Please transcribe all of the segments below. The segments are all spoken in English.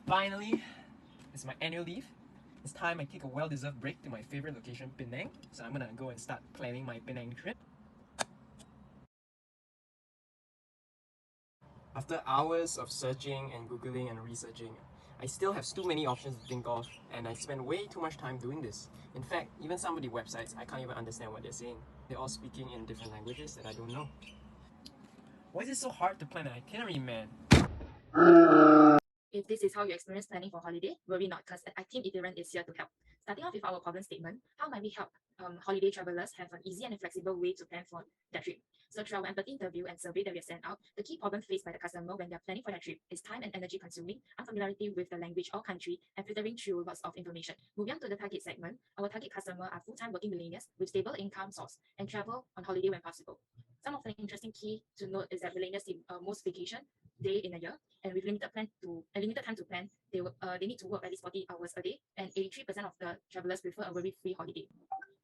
Finally, it's my annual leave. It's time I take a well-deserved break to my favorite location, Penang. So I'm gonna go and start planning my Penang trip. After hours of searching and googling and researching, I still have too many options to think of, and I spend way too much time doing this. In fact, even some of the websites, I can't even understand what they're saying. They're all speaking in different languages that I don't know. Why is it so hard to plan an itinerary, man? If this is how you experience planning for holiday, worry not, because our team Itinerant is here to help. Starting off with our problem statement, how might we help holiday travelers have an easy and flexible way to plan for their trip? So through our empathy interview and survey that we have sent out, the key problem faced by the customer when they're planning for their trip is time and energy consuming, unfamiliarity with the language or country, and filtering through lots of information. Moving on to the target segment, our target customer are full-time working millennials with stable income source and travel on holiday when possible. Some of the interesting key to note is that millennials take most vacation day in a year, and with limited time to plan, they need to work at least 40 hours a day, and 83% of the travelers prefer a worry-free holiday.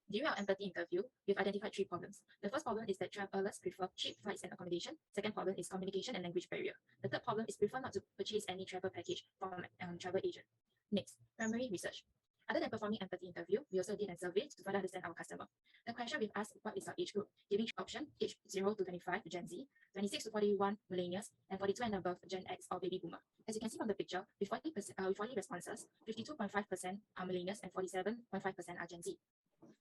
During our empathy interview, we've identified three problems. The first problem is that travelers prefer cheap flights and accommodation. Second problem is communication and language barrier. The third problem is prefer not to purchase any travel package from travel agent. Next, primary research. Other than performing empathy interview, we also did a survey to further understand our customer. The question we've asked what is our age group, giving option age 0 to 25 Gen Z, 26 to 41 millennials, and 42 and above Gen X or baby boomer. As you can see from the picture, with 40 responses, 52.5% are millennials and 47.5% are Gen Z.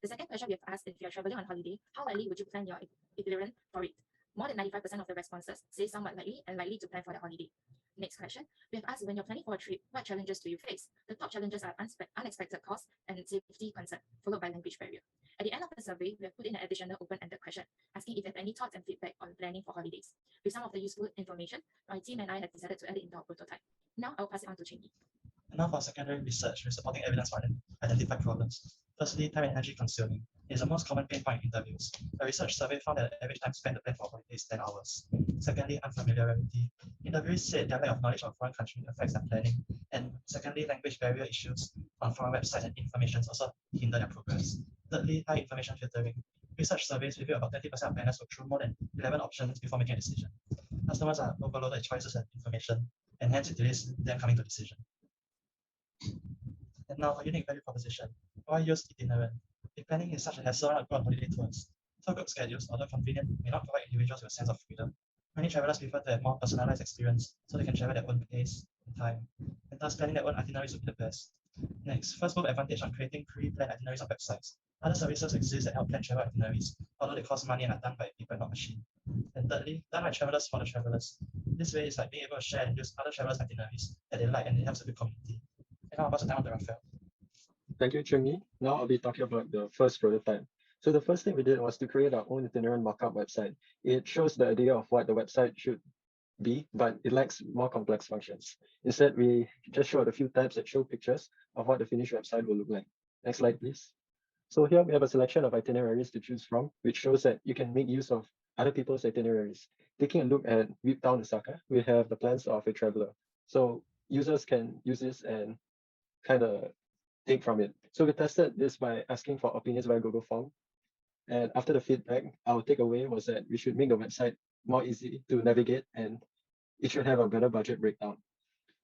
The second question we have asked, if you're traveling on holiday, how likely would you plan your itinerary for it? More than 95% of the responses say somewhat likely and likely to plan for the holiday. Next question, we have asked, when you're planning for a trip, what challenges do you face? The top challenges are unexpected costs and safety concern, followed by language barrier. At the end of the survey, we have put in an additional open-ended question, asking if you have any thoughts and feedback on planning for holidays. With some of the useful information, my team and I have decided to add it into our prototype. Now I'll pass it on to Chingy. And now for secondary research with supporting evidence for identified problems. Firstly, time and energy consuming is the most common pain point in interviews. A research survey found that the average time spent to plan for a holiday is 10 hours. Secondly, unfamiliarity. Interviewees said their lack of knowledge of foreign country affects their planning. And secondly, language barrier issues on foreign websites and information also hinder their progress. Thirdly, high information filtering. Research surveys reveal about 30% of planners look through more than 11 options before making a decision. Customers are overloaded with choices and information, and hence it delays them coming to a decision. And now a unique value proposition. Why use Itinerant? If planning is such a hassle, not go on holiday tours. Tour group schedules, although convenient, may not provide individuals with a sense of freedom. Many travelers prefer to have more personalized experience so they can travel at their own pace and time. And thus planning their own itineraries would be the best. Next, first move advantage on creating pre-planned itineraries on websites. Other services exist that help plan travel itineraries, although they cost money and are done by people, not machine. And thirdly, done by travelers for the travelers. This way is like being able to share and use other travelers' itineraries that they like, and it helps a good community. And now I'll pass it down to Raphael. Thank you, Chungi. Now I'll be talking about the first prototype. So the first thing we did was to create our own itinerant mockup website. It shows the idea of what the website should be, but it lacks more complex functions. Instead, we just showed a few tabs that show pictures of what the finished website will look like. Next slide, please. So here we have a selection of itineraries to choose from, which shows that you can make use of other people's itineraries. Taking a look at Whip Town Osaka, we have the plans of a traveler. So users can use this and kind of take from it. So we tested this by asking for opinions via Google Form. And after the feedback, our takeaway was that we should make the website more easy to navigate and it should have a better budget breakdown.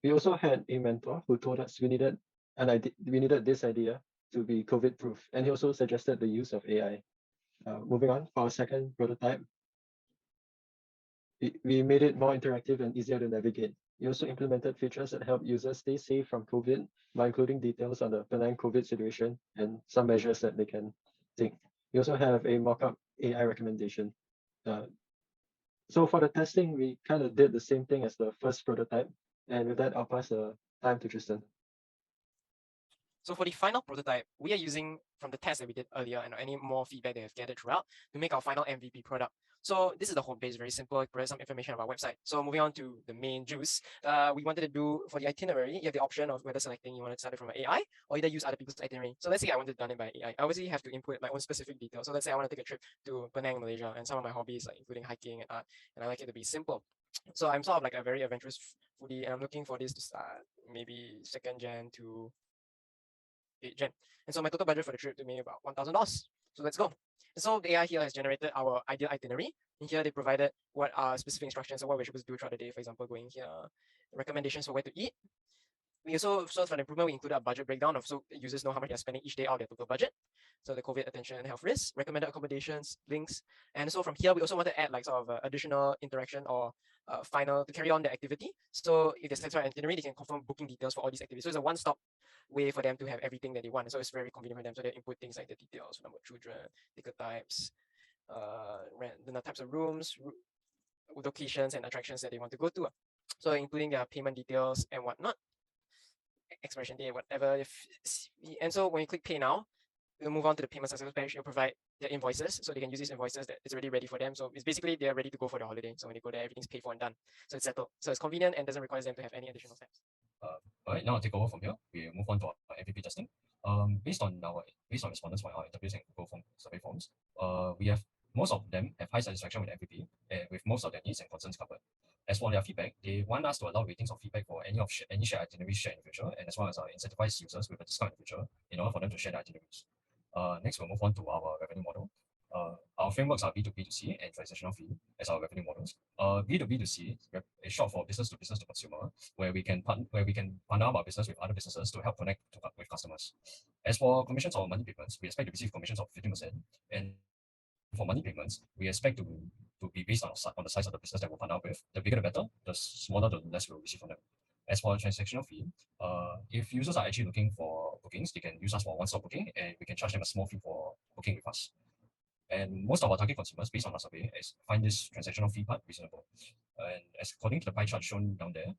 We also had a mentor who told us we needed this idea to be COVID proof. And he also suggested the use of AI. Moving on, for our second prototype, we made it more interactive and easier to navigate. We also implemented features that help users stay safe from COVID by including details on the Penang COVID situation and some measures that they can take. We also have a mock-up AI recommendation. So for the testing, we kind of did the same thing as the first prototype. And with that, I'll pass the time to Tristan. So for the final prototype, we are using from the test that we did earlier and any more feedback that have gathered throughout to make our final MVP product. So this is the homepage, very simple, provide some information about our website. So moving on to the main juice, we wanted to do for the itinerary, you have the option of whether selecting you want to start it from an AI or either use other people's itinerary. So let's say I wanted to done it by AI. I obviously have to input my own specific details. So let's say I want to take a trip to Penang, Malaysia, and some of my hobbies like including hiking and art, and I like it to be simple. So I'm sort of like a very adventurous foodie, and I'm looking for this to start maybe 2nd Jan to 8 Jan. And so my total budget for the trip to me about $1,000. So let's go. And so the AI here has generated our ideal itinerary. And here they provided what are specific instructions of what we're supposed to do throughout the day. For example, going here, recommendations for where to eat, We also, so for the improvement, we included a budget breakdown of so users know how much they're spending each day out of their total budget. So the COVID attention and health risks, recommended accommodations, links. And so from here, we also want to add like sort of additional interaction or final to carry on the activity. So if they satisfy itinerary, they can confirm booking details for all these activities. So it's a one-stop way for them to have everything that they want. So it's very convenient for them. So they input things like the details, number of children, ticket types, the types of rooms, locations and attractions that they want to go to. So including their payment details and whatnot, expiration date, whatever. And so when you click pay now, we'll move on to the payment success page. You'll provide their invoices, so they can use these invoices that it's already ready for them. So it's basically they're ready to go for the holiday. So when they go there, everything's paid for and done. So it's settled. So it's convenient and doesn't require them to have any additional steps. All right, now I'll take over from here. We move on to our MVP testing. Based on respondents for our interviews and Google form survey forms, we have most of them have high satisfaction with MVP and with most of their needs and concerns covered. As for their feedback, they want us to allow ratings of feedback for any shared itineraries shared in the future, and as well as incentivize users with a discount in the future in order for them to share their itineraries. Next, we'll move on to our revenue model. Our frameworks are B2B2C and transactional fee as our revenue models. B2B2C is short for business to consumer, where we can partner our business with other businesses to help connect with customers. As for commissions or money payments, we expect to receive commissions of 15%, and for money payments, we expect to be based on the size of the business that we'll partner with. The bigger the better, the smaller the less we'll receive from them. As for transactional fee, if users are actually looking for bookings, they can use us for one-stop booking, and we can charge them a small fee for booking with us. And most of our target consumers, based on our survey, find this transactional fee part reasonable. And as according to the pie chart shown down there,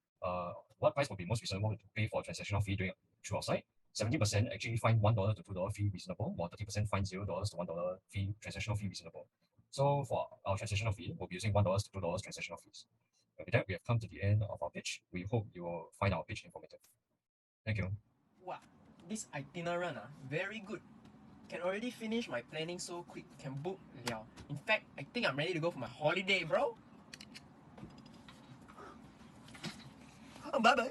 what price would be most reasonable to pay for a transactional fee through our site? 70% actually find $1 to $2 fee reasonable, while 30% find $0 to $1 fee transactional fee reasonable. So for our transactional fee, we'll be using $1 to $2 transactional fees. And with that, we have come to the end of our pitch. We hope you will find our pitch informative. Thank you. Wow, this itinerant, very good. Can already finish my planning so quick. Can book liao. In fact, I think I'm ready to go for my holiday, bro. Bye bye.